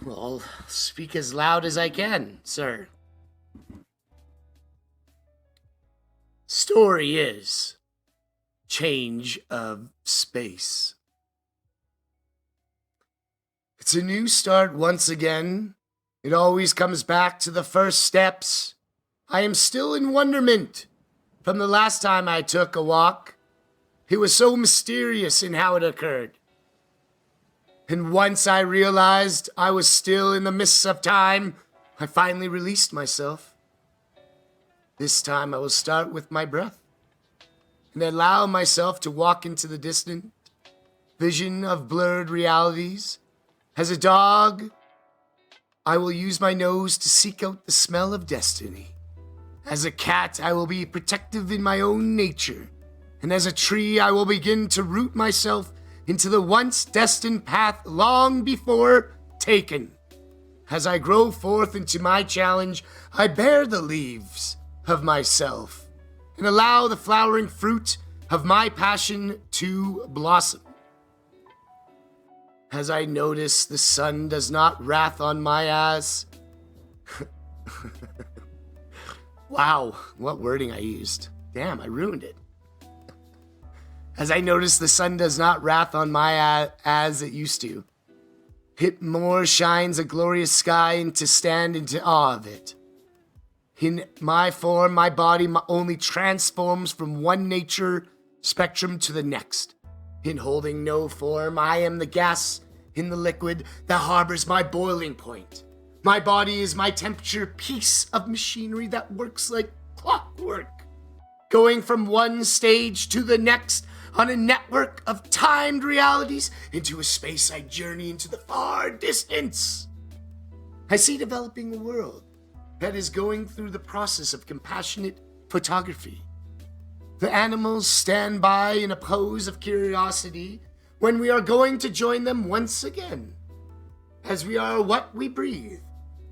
Well, I'll speak as loud as I can, sir. Story is change of space. It's a new start once again. It always comes back to the first steps. I am still in wonderment from the last time I took a walk. It was so mysterious in how it occurred. And once I realized I was still in the mists of time, I finally released myself. This time I will start with my breath and allow myself to walk into the distant vision of blurred realities. As a dog, I will use my nose to seek out the smell of destiny. As a cat, I will be protective in my own nature. And as a tree, I will begin to root myself into the once destined path long before taken. As I grow forth into my challenge, I bear the leaves of myself and allow the flowering fruit of my passion to blossom. As I notice the sun does not wrath on my ass. Wow, what wording I used. Damn, I ruined it. As I notice the sun does not wrath on my as it used to. It more shines a glorious sky and to stand into awe of it. In my form, my body only transforms from one nature spectrum to the next. In holding no form, I am the gas in the liquid that harbors my boiling point. My body is my temperature piece of machinery that works like clockwork, going from one stage to the next on a network of timed realities into a space I journey into the far distance. I see developing a world that is going through the process of compassionate photography. The animals stand by in a pose of curiosity when we are going to join them once again, as we are what we breathe.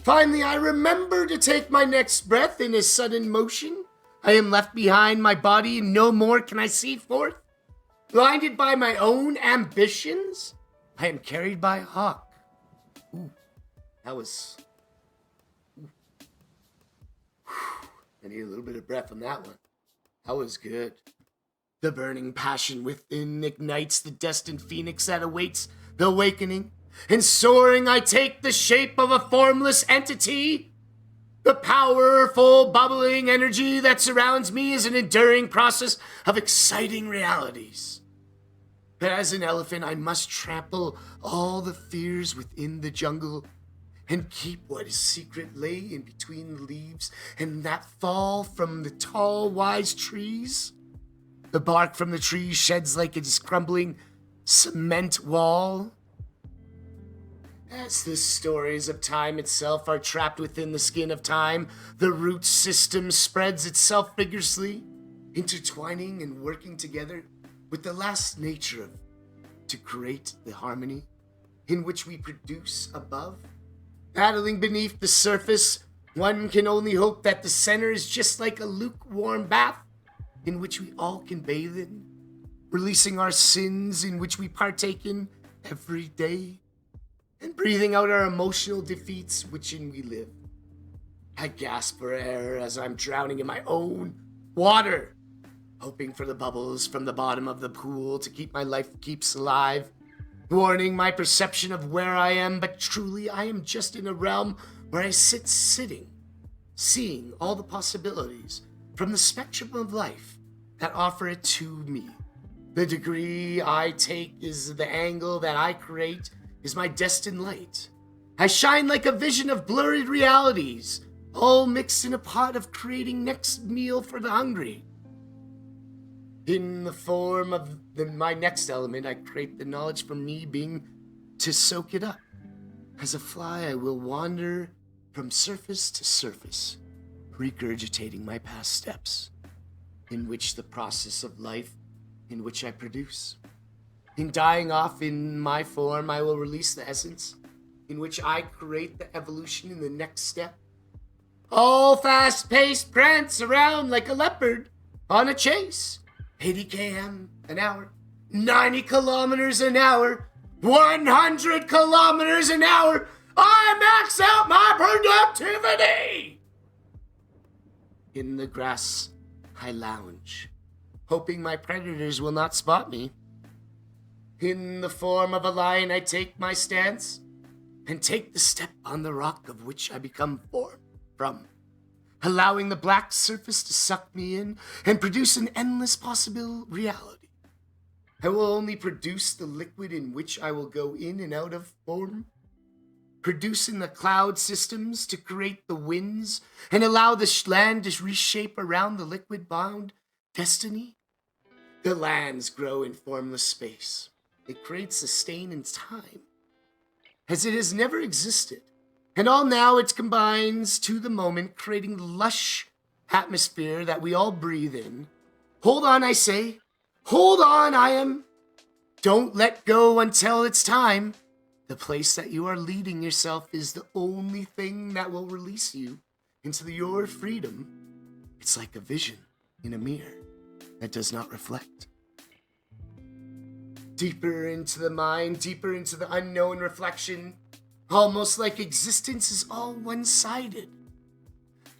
Finally, I remember to take my next breath in a sudden motion. I am left behind my body and no more can I see forth. Blinded by my own ambitions, I am carried by a hawk. Ooh, that was... I need a little bit of breath on that one. That was good. The burning passion within ignites the destined phoenix that awaits the awakening. And soaring, I take the shape of a formless entity. The powerful, bubbling energy that surrounds me is an enduring process of exciting realities. But as an elephant, I must trample all the fears within the jungle and keep what is secret lay in between the leaves and that fall from the tall, wise trees. The bark from the trees sheds like its crumbling cement wall. As the stories of time itself are trapped within the skin of time, the root system spreads itself vigorously, intertwining and working together with the last nature to create the harmony in which we produce above. Battling beneath the surface, one can only hope that the center is just like a lukewarm bath in which we all can bathe in, releasing our sins in which we partake in every day, and breathing out our emotional defeats wherein we live. I gasp for air as I'm drowning in my own water, hoping for the bubbles from the bottom of the pool to keep my life keeps alive, warning my perception of where I am, but truly I am just in a realm where I sit sitting, seeing all the possibilities from the spectrum of life that offer it to me. The degree I take is the angle that I create is my destined light. I shine like a vision of blurred realities, all mixed in a pot of creating next meal for the hungry. In the form of my next element, I create the knowledge from me being to soak it up. As a fly, I will wander from surface to surface, regurgitating my past steps, in which the process of life in which I produce. In dying off in my form, I will release the essence in which I create the evolution in the next step. All fast-paced prance around like a leopard on a chase. 80 km an hour, 90 kilometers an hour, 100 kilometers an hour, I max out my productivity! In the grass, I lounge, hoping my predators will not spot me. In the form of a lion, I take my stance and take the step on the rock of which I become formed from, allowing the black surface to suck me in and produce an endless possible reality. I will only produce the liquid in which I will go in and out of form, producing the cloud systems to create the winds and allow the land to reshape around the liquid-bound destiny. The lands grow in formless space. It creates a stain in time, as it has never existed. And all now it combines to the moment, creating the lush atmosphere that we all breathe in. Hold on, I say. Hold on, I am. Don't let go until it's time. The place that you are leading yourself is the only thing that will release you into your freedom. It's like a vision in a mirror that does not reflect. Deeper into the mind, deeper into the unknown reflection, almost like existence is all one-sided.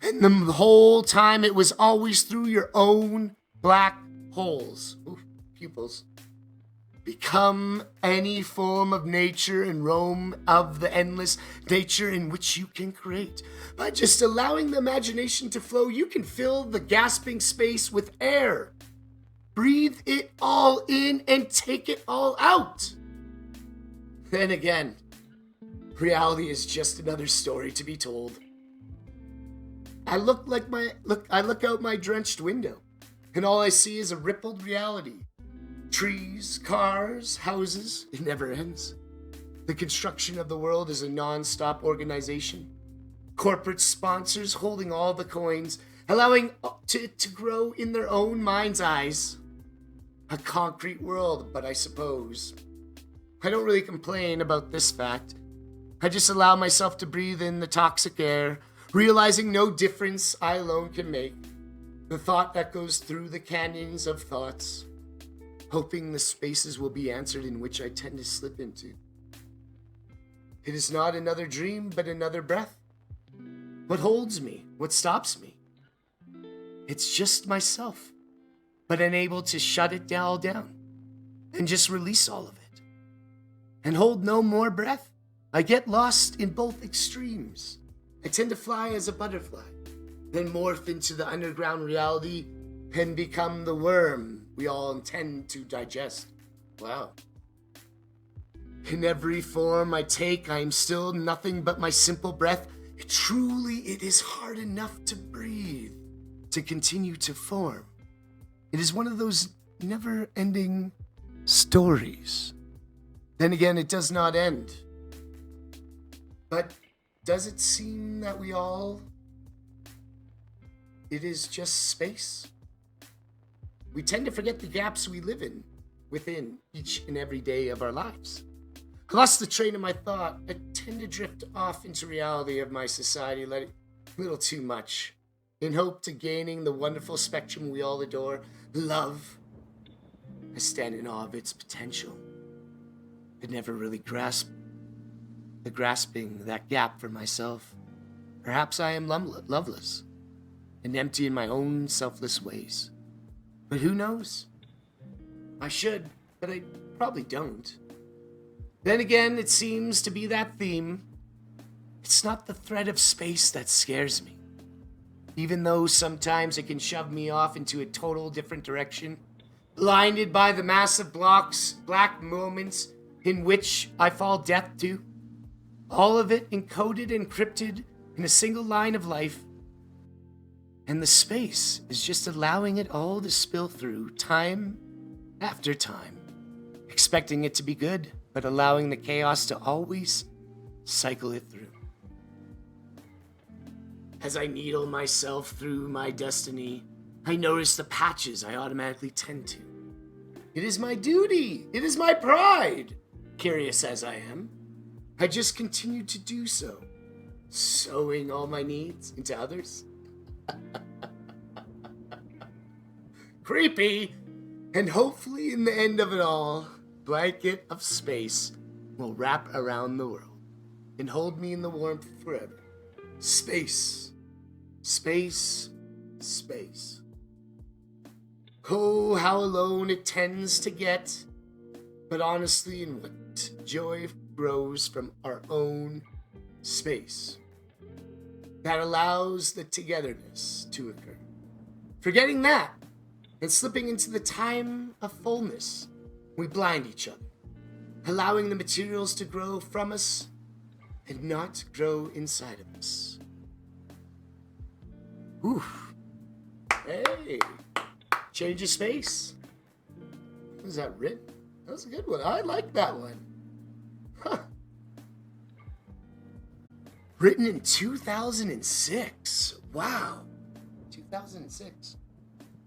And the whole time it was always through your own black holes, pupils. Become any form of nature and roam of the endless nature in which you can create. By just allowing the imagination to flow, you can fill the gasping space with air. Breathe it all in and take it all out. Then again, reality is just another story to be told. I look out my drenched window, and all I see is a rippled reality. Trees, cars, houses, it never ends. The construction of the world is a non-stop organization. Corporate sponsors holding all the coins, allowing it to grow in their own mind's eyes. A concrete world, but I suppose I don't really complain about this fact. I just allow myself to breathe in the toxic air, realizing no difference I alone can make. The thought that goes through the canyons of thoughts, hoping the spaces will be answered in which I tend to slip into. It is not another dream, but another breath. What holds me? What stops me? It's just myself, but unable to shut it all down and just release all of it and hold no more breath. I get lost in both extremes. I tend to fly as a butterfly, then morph into the underground reality and become the worm we all intend to digest. Wow. In every form I take, I am still nothing but my simple breath. It is hard enough to breathe, to continue to form. It is one of those never-ending stories. Then again, it does not end. But does it seem that it is just space? We tend to forget the gaps we live in within each and every day of our lives. I lost the train of my thought. I tend to drift off into reality of my society, letting a little too much, in hope to gaining the wonderful spectrum we all adore, love. I stand in awe of its potential. I never really grasping that gap for myself. Perhaps I am loveless and empty in my own selfless ways. But who knows? I should, but I probably don't. Then again, it seems to be that theme. It's not the threat of space that scares me, even though sometimes it can shove me off into a total different direction, blinded by the massive black moments in which I fall death to. All of it encoded and encrypted in a single line of life. And the space is just allowing it all to spill through time after time, expecting it to be good, but allowing the chaos to always cycle it through. As I needle myself through my destiny, I notice the patches I automatically tend to. It is my duty. It is my pride. Curious as I am, I just continue to do so, sowing all my needs into others. Creepy. And hopefully in the end of it all, blanket of space will wrap around the world and hold me in the warmth forever. Space. Space. Space. Oh, how alone it tends to get. But honestly, in what joy grows from our own space that allows the togetherness to occur. Forgetting that and slipping into the time of fullness, we blind each other, allowing the materials to grow from us and not grow inside of us. Oof. Hey, change of space. Was that written? That was a good one. I like that one. Huh. Written in 2006. Wow. 2006.